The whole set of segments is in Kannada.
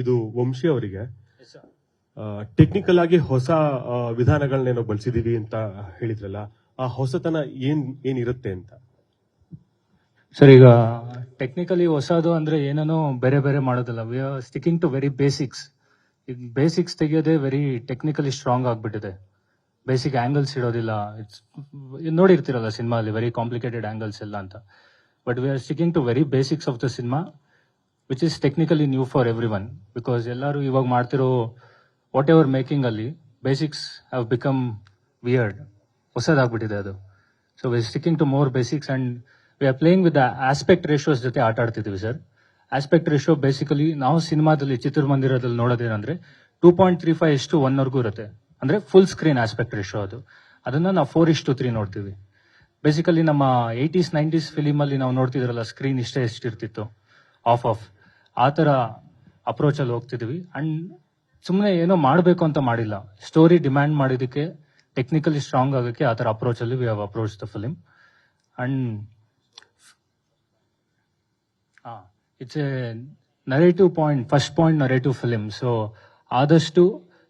ಇದು ವಂಶಿ ಅವರಿಗೆ ಟೆಕ್ನಿಕಲ್ ಆಗಿ ಹೊಸ ವಿಧಾನಗಳನ್ನೇನೋ ಬಳಸಿದೀವಿ ಅಂತ ಹೇಳಿದ್ರಲ್ಲ, ಆ ಹೊಸತನ ಏನಿರುತ್ತೆ ಅಂತ. ಸರ್, ಈಗ ಟೆಕ್ನಿಕಲಿ ಹೊಸದು ಅಂದ್ರೆ ಏನೇನೋ ಬೇರೆ ಬೇರೆ ಮಾಡೋದಲ್ಲ. We are sticking to very basics. ಈಗ ಬೇಸಿಕ್ಸ್ ತೆಗೆಯೋದೇ ವೆರಿ ಟೆಕ್ನಿಕಲಿ ಸ್ಟ್ರಾಂಗ್ ಆಗ್ಬಿಟ್ಟಿದೆ. ಬೇಸಿಕ್ ಆಂಗಲ್ಸ್ ಇಡೋದಿಲ್ಲ. ನೋಡಿರ್ತಿರಲ್ಲ ಸಿನಿಮಾ ಅಲ್ಲಿ ವೆರಿ ಕಾಂಪ್ಲಿಕೇಟೆಡ್ ಆಂಗಲ್ಸ್ ಎಲ್ಲ ಅಂತ. But we are sticking to very basics of the cinema, which is technically new for everyone. Because ಎಲ್ಲರೂ ಇವಾಗ ಮಾಡ್ತಿರೋ ವಾಟ್ ಎವರ್ ಮೇಕಿಂಗ್ ಅಲ್ಲಿ ಬೇಸಿಕ್ಸ್ ಹ್ಯಾವ್ ಬಿಕಮ್ ವಿಯರ್ಡ್. ಹೊಸದಾಗ್ಬಿಟ್ಟಿದೆ ಅದು. So we are sticking to more basics and we are playing with the aspect ratios ಜೊತೆ ಆಟ ಆಡ್ತಿದ್ವಿ ಸರ್. ಆಸ್ಪೆಕ್ಟ್ ರೇಷಿಯೋ ಬೇಸಿಕಲಿ ನಾವು ಸಿನಿಮಾದಲ್ಲಿ ಚಿತ್ರಮಂದಿರದಲ್ಲಿ ನೋಡೋದೇನಂದ್ರೆ 2.35:1 ವರ್ಗೂ ಇರುತ್ತೆ. ಅಂದ್ರೆ ಫುಲ್ ಸ್ಕ್ರೀನ್ ಆಸ್ಪೆಕ್ಟ್ ರೇಷಿಯೋ ಅದು. ಅದನ್ನ ನಾವು 4:3 ನೋಡ್ತೀವಿ. ಬೇಸಿಕಲಿ ನಮ್ಮ 80s 90s ಫಿಲಿಮ್ ಅಲ್ಲಿ ನಾವು ನೋಡ್ತಿದ್ರಲ್ಲ, ಸ್ಕ್ರೀನ್ ಎಷ್ಟಿರ್ತಿತ್ತು, ಆಫ್ ಆ ತರ ಅಪ್ರೋಚ್ ಅಲ್ಲಿ ಹೋಗ್ತಿದ್ವಿ. ಅಂಡ್ ಸುಮ್ಮನೆ ಏನೋ ಮಾಡಬೇಕು ಅಂತ ಮಾಡಿಲ್ಲ. ಸ್ಟೋರಿ ಡಿಮ್ಯಾಂಡ್ ಮಾಡಿದಕ್ಕೆ, ಟೆಕ್ನಿಕಲಿ ಸ್ಟ್ರಾಂಗ್ ಆಗೋಕ್ಕೆ ಆ ತರ ಅಪ್ರೋಚ್ ಅಲ್ಲಿ we have approach the film. And it's a narrative point, first point narrative film. So ಆದಷ್ಟು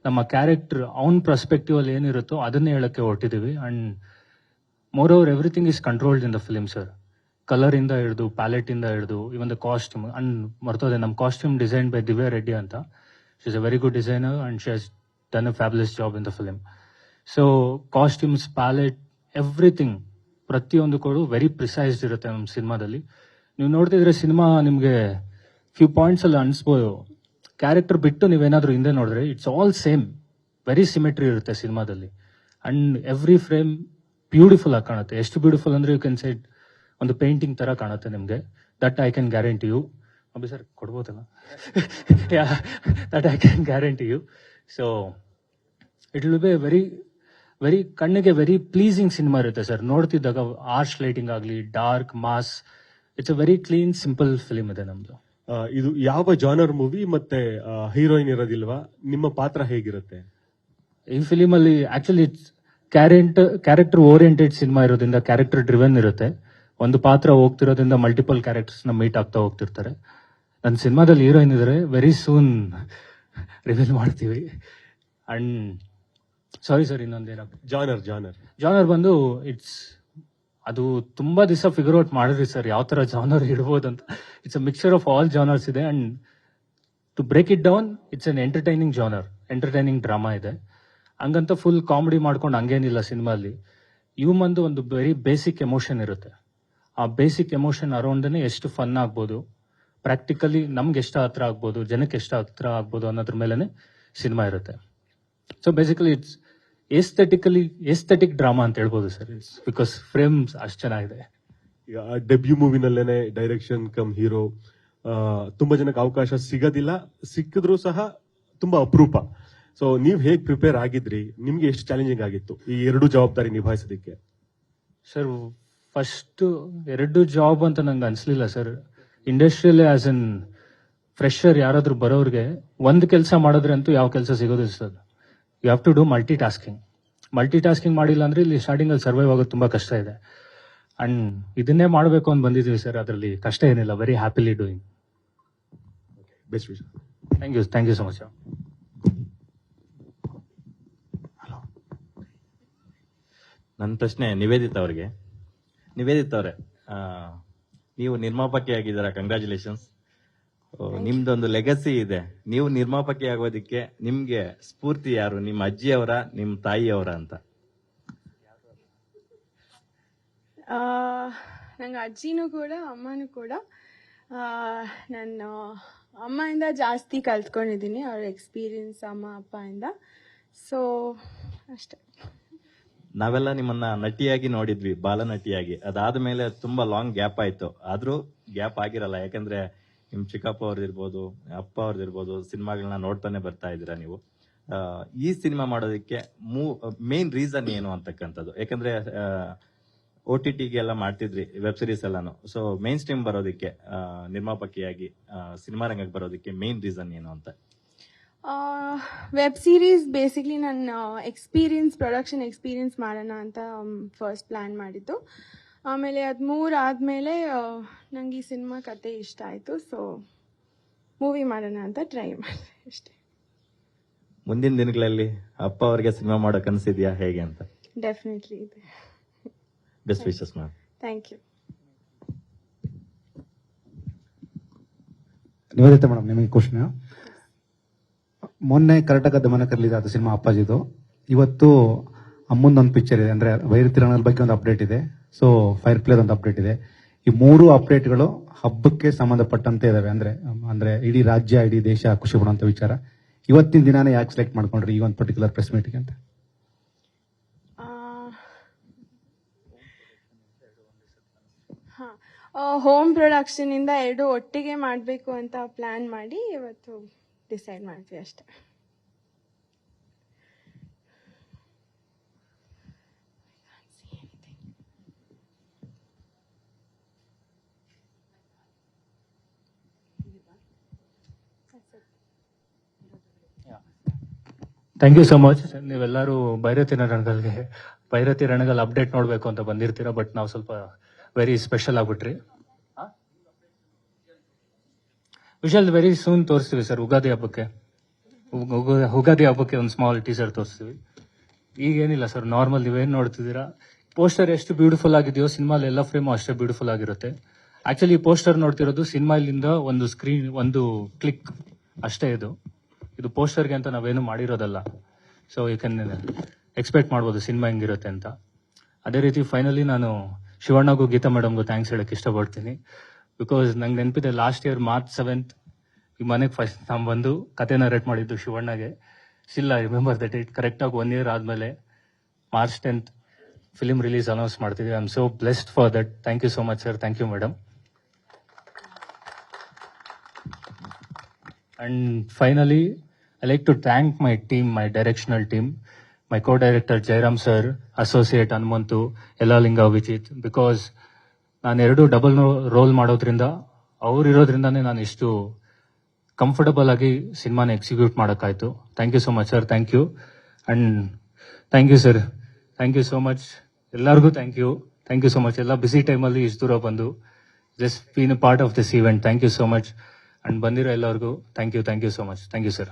ನಮ್ಮ ಕ್ಯಾರೆಕ್ಟರ್ ಅವನ್ ಪರ್ಸ್ಪೆಕ್ಟಿವ್ ಅಲ್ಲಿ ಏನಿರುತ್ತೋ ಅದನ್ನೇ ಹೇಳಕ್ಕೆ ಹೊರಟಿದೀವಿ. And moreover everything is controlled in the film sir. Colour ಇಂದ ಹಿಡಿದು, ಪ್ಯಾಲೆಟ್ ಇಂದ ಹಿಡಿದು, ಇವನ್ ದ ಕಾಸ್ಟ್ಯೂಮ್. ಅಂಡ್ ಮರ್ತೋದೆ, ನಮ್ಮ costume design by Divya Reddy ಅಂತ. She is a very good designer and she has done a fabulous job in the film. So costumes, palette, everything ಪ್ರತಿಯೊಂದು ಕೂಡ ವೆರಿ ಪ್ರಿಸೈಸ್ಡ್ ಇರುತ್ತೆ ನಮ್ಮ ಸಿನಿಮಾದಲ್ಲಿ. ನೀವು ನೋಡ್ತಿದ್ರೆ ಸಿನಿಮಾ ನಿಮ್ಗೆ ಫ್ಯೂ ಪಾಯಿಂಟ್ಸ್ ಅಲ್ಲಿ ಅನ್ಸ್ಬೋದು. ಕ್ಯಾರೆಕ್ಟರ್ ಬಿಟ್ಟು ನೀವೇನಾದ್ರೂ ಹಿಂದೆ ನೋಡಿದ್ರೆ it's all same. Very symmetry ಇರುತ್ತೆ ಸಿನಿಮಾದಲ್ಲಿ. ಅಂಡ್ ಎವ್ರಿ ಫ್ರೇಮ್ ಬ್ಯೂಟಿಫುಲ್ ಆಗಿ ಕಾಣುತ್ತೆ. ಎಷ್ಟು ಬ್ಯೂಟಿಫುಲ್ ಅಂದ್ರೆ ಯು ಕ್ಯಾನ್ ಸೈಡ್ ಒಂದು ಪೇಂಟಿಂಗ್ ತರ ಕಾಣುತ್ತೆ ನಿಮ್ಗೆ. That I can guarantee you. Abhi sir ಕೊಡ್ಬೋದಲ್ಲ? That I can guarantee you. So it will be very very ಕಣ್ಣಿಗೆ ವೆರಿ ಪ್ಲೀಸಿಂಗ್ ಸಿನಿಮಾ ಇರುತ್ತೆ ಸರ್. ನೋಡ್ತಿದ್ದಾಗ ಆರ್ಶ್ ಲೈಟಿಂಗ್ ಆಗಲಿ, dark, mass, it's a very clean simple film ಇದೆ ನಮ್ದು. ಇದು ಯಾವ ಜಾನರ್ ಮೂವಿ ಮತ್ತೆ ಹೀರೋಯಿನ್ ಇರೋದಿಲ್ವಾ? ನಿಮ್ಮ ಪಾತ್ರ ಹೇಗಿರುತ್ತೆ ಈ ಫಿಲಿಮ್ ಅಲ್ಲಿ? ಆಕ್ಚುಲಿ ಕ್ಯಾರೆಕ್ಟರ್ ಓರಿಯೆಂಟೆಡ್ ಸಿನಿಮಾ ಇರೋದ್ರಿಂದ ಕ್ಯಾರೆಕ್ಟರ್ ಡ್ರಿವನ್ ಇರುತ್ತೆ. ಒಂದು ಪಾತ್ರ ಹೋಗ್ತಿರೋದ್ರಿಂದ ಮಲ್ಟಿಪಲ್ ಕ್ಯಾರೆಕ್ಟರ್ಸ್ ನ ಮೀಟ್ ಆಗ್ತಾ ಹೋಗ್ತಿರ್ತಾರೆ. ನನ್ನ ಸಿನಿಮಾದಲ್ಲಿ ಹೀರೋಯಿನ್ ಇದ್ರೆ ವೆರಿ ಸೂನ್ ರಿವೀಲ್ ಮಾಡ್ತೀವಿ. ಅಂಡ್ ಸಾರಿ ಸರ್, ಇನ್ನೊಂದೇನ ಜಾನರ್ ಬಂದು ಇಟ್ಸ್ ಅದು ತುಂಬಾ ದಿವಸ ಫಿಗರ್ ಔಟ್ ಮಾಡಿದ್ರಿ ಸರ್, ಯಾವ ತರ ಜಾನರ್ ಇಡ್ಬೋದು ಅಂತ. It's a mixture of all genres ಇದೆ. And to break it down, it's an entertaining genre, entertaining drama ಇದೆ. ಹಂಗಂತ ಫುಲ್ ಕಾಮಿಡಿ ಮಾಡ್ಕೊಂಡು ಹಂಗೇನಿಲ್ಲ ಸಿನಿಮಾಲಿ. ಹ್ಯೂಮನ್ದು ಒಂದು ವೆರಿ ಬೇಸಿಕ್ ಎಮೋಷನ್ ಇರುತ್ತೆ. ಆ ಬೇಸಿಕ್ ಎಮೋಷನ್ ಅರೌಂಡನೇ ಎಷ್ಟು ಫನ್ ಆಗ್ಬೋದು, ಪ್ರಾಕ್ಟಿಕಲಿ ನಮ್ಗೆ ಎಷ್ಟು ಹತ್ರ ಆಗ್ಬೋದು, ಜನಕ್ಕೆ ಎಷ್ಟು ಹತ್ರ ಆಗ್ಬೋದು ಅನ್ನೋದ್ರ ಮೇಲೆನೆ ಸಿನಿಮಾ ಇರುತ್ತೆ. So basically it's aesthetic drama ಅಂತ ಹೇಳ್ಬೋದು ಸರ್. ಬಿಕಾಸ್ ಫ್ರೇಮ್ಸ್ ಅಷ್ಟು ಚೆನ್ನಾಗಿದೆ. ಈಗ ಡೆಬ್ಯೂ ಮೂವಿನಲ್ಲೇನೆ ಡೈರೆಕ್ಷನ್ ಕಮ್ ಹೀರೋ, ತುಂಬಾ ಜನಕ್ಕೆ ಅವಕಾಶ ಸಿಗೋದಿಲ್ಲ, ಸಿಕ್ಕಿದ್ರು ಸಹ ತುಂಬಾ ಅಪರೂಪ. ಸೊ ನೀವ್ ಹೇಗ್ ಪ್ರಿಪೇರ್ ಆಗಿದ್ರಿ? ನಿಮ್ಗೆ ಎಷ್ಟು ಚಾಲೆಂಜಿಂಗ್ ಆಗಿತ್ತು ಈ ಎರಡು ಜವಾಬ್ದಾರಿ ನಿಭಾಯಿಸೋದಕ್ಕೆ? ಸರ್, ಫಸ್ಟ್ ಎರಡು ಜಾಬ್ ಅಂತ ನಂಗೆ ಅನ್ಸ್ಲಿಲ್ಲ sir. Industrial as an fresher ಯಾರಾದ್ರೂ ಬರೋರ್ಗೆ ಒಂದ್ ಕೆಲಸ ಮಾಡಿದ್ರೆ ಅಂತೂ ಯಾವ ಕೆಲಸ ಸಿಗೋದಿಲ್ಲ sir. You have to do multitasking ಮಾಡಿಲ್ಲ ಅಂದ್ರೆ ಇಲ್ಲಿ ಸ್ಟಾರ್ಟಿಂಗ್ ಅಲ್ಲಿ ಸರ್ವೈವ್ ಆಗೋದು ತುಂಬಾ ಕಷ್ಟ ಇದೆ. ಅಂಡ್ ಇದನ್ನೇ ಮಾಡಬೇಕು ಅಂತ ಬಂದಿದ್ದೀವಿ ಸರ್. ಅದರಲ್ಲಿ ಕಷ್ಟ ಏನಿಲ್ಲ. Very happily doing. Best wish. Thank you so much. ನನ್ನ ಪ್ರಶ್ನೆ ನಿವೇದಿತಾ ಅವರಿಗೆ. ನಿವೇದಿತಾ ಅವರೇ, ನೀವು ನಿರ್ಮಾಪಕಿ ಆಗಿದ್ದೀರಾ, ಕಂಗ್ರ್ಯಾಚುಲೇಷನ್ಸ್. ನಿಮ್ದೊಂದು ಲೆಗಸಿ ಇದೆ. ನೀವು ನಿರ್ಮಾಪಕಿ ಆಗೋದಕ್ಕೆ ನಿಮ್ಗೆ ಸ್ಫೂರ್ತಿ ಯಾರು? ನಿಮ್ಮ ಅಜ್ಜಿಯವರ, ನಿಮ್ಮ ತಾಯಿಯವರ ಅಂತ? ನಂಗೆ ಅಜ್ಜಿನೂ ಕೂಡ ಅಮ್ಮನೂ ಕೂಡ. ನಾನು ಅಮ್ಮಯಿಂದ ಜಾಸ್ತಿ ಕಲ್ತ್ಕೊಂಡಿದ್ದೀನಿ, ಅವ್ರ ಎಕ್ಸ್ಪೀರಿಯನ್ಸ್ ಅಮ್ಮ ಅಪ್ಪ ಇಂದ. ಸೊ ಅಷ್ಟೇ. ನಾವೆಲ್ಲ ನಿಮ್ಮನ್ನ ನಟಿಯಾಗಿ ನೋಡಿದ್ವಿ, ಬಾಲನಟಿಯಾಗಿ. ಅದಾದ ಮೇಲೆ ತುಂಬಾ ಲಾಂಗ್ ಗ್ಯಾಪ್ ಆಯ್ತು. ಆದ್ರೂ ಗ್ಯಾಪ್ ಆಗಿರಲ್ಲ, ಯಾಕಂದ್ರೆ ನಿಮ್ ಚಿಕ್ಕಪ್ಪ ಅವ್ರದಿರ್ಬೋದು, ಅಪ್ಪ ಅವ್ರದಿರ್ಬೋದು, ಸಿನಿಮಾಗಳನ್ನ ನೋಡ್ತಾನೆ ಬರ್ತಾ ಇದ್ದೀರಾ ನೀವು. ಈ ಸಿನಿಮಾ ಮಾಡೋದಕ್ಕೆ ಮೇನ್ ರೀಸನ್ ಏನು ಅಂತಕ್ಕಂಥದ್ದು? ಯಾಕಂದ್ರೆ OTT ಎಲ್ಲ ಮಾಡ್ತಿದ್ರಿ, ವೆಬ್ ಸೀರೀಸ್ ಎಲ್ಲಾನು. ಸೊ ಮೇನ್ ಸ್ಟ್ರೀಮ್ ಬರೋದಕ್ಕೆ, ನಿರ್ಮಾಪಕಿಯಾಗಿ ಸಿನಿಮಾ ರಂಗಕ್ಕೆ ಬರೋದಕ್ಕೆ ಮೇನ್ ರೀಸನ್ ಏನು ಅಂತ? ವೆಬ್ ಸೀರೀಸ್ ಬೇಸಿಕ್ಲಿ ನನ್ನ ಪ್ರೊಡಕ್ಷನ್ ಎಕ್ಸ್ಪೀರಿಯನ್ಸ್ ಮಾಡೋಣ ಅಂತ ಫಸ್ಟ್ ಪ್ಲ್ಯಾನ್ ಮಾಡಿದ್ದು. ಆಮೇಲೆ ಅದು 3 ಆದಮೇಲೆ ನಂಗೆ ಈ ಸಿನಿಮಾ ಕತೆ ಇಷ್ಟ ಆಯಿತು. ಸೊ ಮೂವಿ ಮಾಡೋಣ ಅಂತ ಟ್ರೈ ಮಾಡಿದೆ ಅಷ್ಟೇ. ಮುಂದಿನ ದಿನಗಳಲ್ಲಿ ಅಪ್ಪ ಅವರಿಗೆ ಸಿನಿಮಾ ಮಾಡೋ ಕನಸಿದ್ಯಾ ಹೇಗೆ ಅಂತ? ಡೆಫಿನೆಟ್ಲಿ ಇದೆ. Best wishes ma'am. Thank you. Nivedita madam, ನಿಮಗೆ ಕ್ವಶನ್. ಮೊನ್ನೆ ಕರ್ನಾಟಕ ದಮನ ರಿಲೀಸ್ ಆದ ಸಿನಿಮಾ ಅಪ್ಪಾಜಿದು. ಇವತ್ತು ಅಮ್ಮಂದೊಂದು ಪಿಕ್ಚರ್ ಇದೆ, ಅಂದ್ರೆ ವೈರತಿರಣದ ಬಗ್ಗೆ ಒಂದು ಅಪ್ಡೇಟ್ ಇದೆ. ಸೊ ಫೈರ್ ಪ್ಲೇರ್ ಒಂದು ಅಪ್ಡೇಟ್ ಇದೆ. ಈ 3 ಅಪ್ಡೇಟ್ಗಳು ಹಬ್ಬಕ್ಕೆ ಸಂಬಂಧಪಟ್ಟಂತೆ ಇದಾವೆ. ಅಂದ್ರೆ ಇಡೀ ರಾಜ್ಯ, ಇಡೀ ದೇಶ ಖುಷಿ ಪಡುವಂತ ವಿಚಾರ. ಇವತ್ತಿನ ದಿನಾನೇ ಯಾಕೆ ಸೆಲೆಕ್ಟ್ ಮಾಡ್ಕೊಂಡ್ರಿ ಈ ಒಂದು ಪರ್ಟಿಕ್ಯುಲರ್ ಪ್ರೆಸ್ ಮೀಟಿಂಗ್ ಅಂತ? ಹೋಮ್ ಪ್ರೊಡಕ್ಷನ್ ಇಂದ 2 ಒಟ್ಟಿಗೆ ಮಾಡಬೇಕು ಅಂತ ಪ್ಲಾನ್ ಮಾಡಿ ಇವತ್ತು ಡಿಸೈಡ್ ಮಾಡ್ತೀವಿ ಅಷ್ಟೇ. Thank you so much. ನೀವೆಲ್ಲರೂ ಭೈರತಿ ರಣಗಲ್ ಅಪ್ಡೇಟ್ ನೋಡಬೇಕು ಅಂತ ಬಂದಿರ್ತೀರಾ, ಬಟ್ ನಾವು ಸ್ವಲ್ಪ ವೆರಿ ಸ್ಪೆಷಲ್ ಆಗ್ಬಿಟ್ರಿ. ವಿಶಾಲ್ ವೆರಿ ಸೂನ್ ತೋರಿಸ್ತೀವಿ ಸರ್, ಯುಗಾದಿ ಹಬ್ಬಕ್ಕೆ ಒಂದು ಸ್ಮಾಲ್ ಟೀಸರ್ ತೋರಿಸ್ತೀವಿ. ಈಗೇನಿಲ್ಲ ಸರ್, ನಾರ್ಮಲ್ ನೀವೇನು ನೋಡ್ತಿದ್ದೀರಾ, ಪೋಸ್ಟರ್ ಎಷ್ಟು ಬ್ಯೂಟಿಫುಲ್ ಆಗಿದೆಯೋ ಸಿನಿಮಾಲಿ ಎಲ್ಲ ಫ್ರೇಮು ಅಷ್ಟೇ ಬ್ಯೂಟಿಫುಲ್ ಆಗಿರುತ್ತೆ. ಆಕ್ಚುಲಿ ಪೋಸ್ಟರ್ ನೋಡ್ತಿರೋದು ಸಿನಿಮಾಲಿಂದ ಒಂದು ಕ್ಲಿಕ್ ಅಷ್ಟೇ. ಇದು ಪೋಸ್ಟರ್ಗೆ ಅಂತ ನಾವೇನು ಮಾಡಿರೋದಲ್ಲ. ಸೊ ಯು ಕ್ಯಾನ್ ಎಕ್ಸ್ಪೆಕ್ಟ್ ಮಾಡ್ಬೋದು ಸಿನಿಮಾ ಹೆಂಗಿರುತ್ತೆ ಅಂತ. ಅದೇ ರೀತಿ ಫೈನಲಿ ನಾನು ಶಿವಣ್ಣಗೂ ಗೀತಾ ಮೇಡಮ್ಗೂ ಥ್ಯಾಂಕ್ಸ್ ಹೇಳಕ್ಕೆ ಇಷ್ಟಪಡ್ತೀನಿ. ಬಿಕಾಸ್ ನಂಗೆ ನೆನಪಿದೆ, ಲಾಸ್ಟ್ ಇಯರ್ March 7th ಈ ಮನೆಗೆ ಫಸ್ಟ್ ನಾವು ಬಂದು ಕತೆ ನರೇಟ್ ಮಾಡಿದ್ದು ಶಿವಣ್ಣಗೆ. Still I remember that it. ಕರೆಕ್ಟಾಗಿ 1 year ಆದಮೇಲೆ March 10th film release announce ಮಾಡ್ತಿದ್ವಿ. I am so blessed for that. Thank you so much sir. Thank you madam. And finally, I like to thank my team, my directional team, my co-director Jairam sir, associate Hanumantu, Elalinga Vijit, because ನಾನು 2 ಡಬಲ್ ರೋಲ್ ಮಾಡೋದ್ರಿಂದ, ಅವ್ರು ಇರೋದ್ರಿಂದಾನೇ ನಾನು ಇಷ್ಟು ಕಂಫರ್ಟಬಲ್ ಆಗಿ ಸಿನಿಮಾನ ಎಕ್ಸಿಕ್ಯೂಟ್ ಮಾಡೋಕ್ಕಾಯ್ತು. Thank you so much sir. Thank you. And thank you sir. Thank you so much. ಎಲ್ಲರಿಗೂ thank you. Thank you so much. ಎಲ್ಲ ಬಿಸಿ ಟೈಮಲ್ಲಿ ಇಷ್ಟು ದೂರ ಬಂದು just been a part of this event. Thank you so much. And ಬಂದಿರೋ ಎಲ್ಲರಿಗೂ thank you so much. Thank you sir.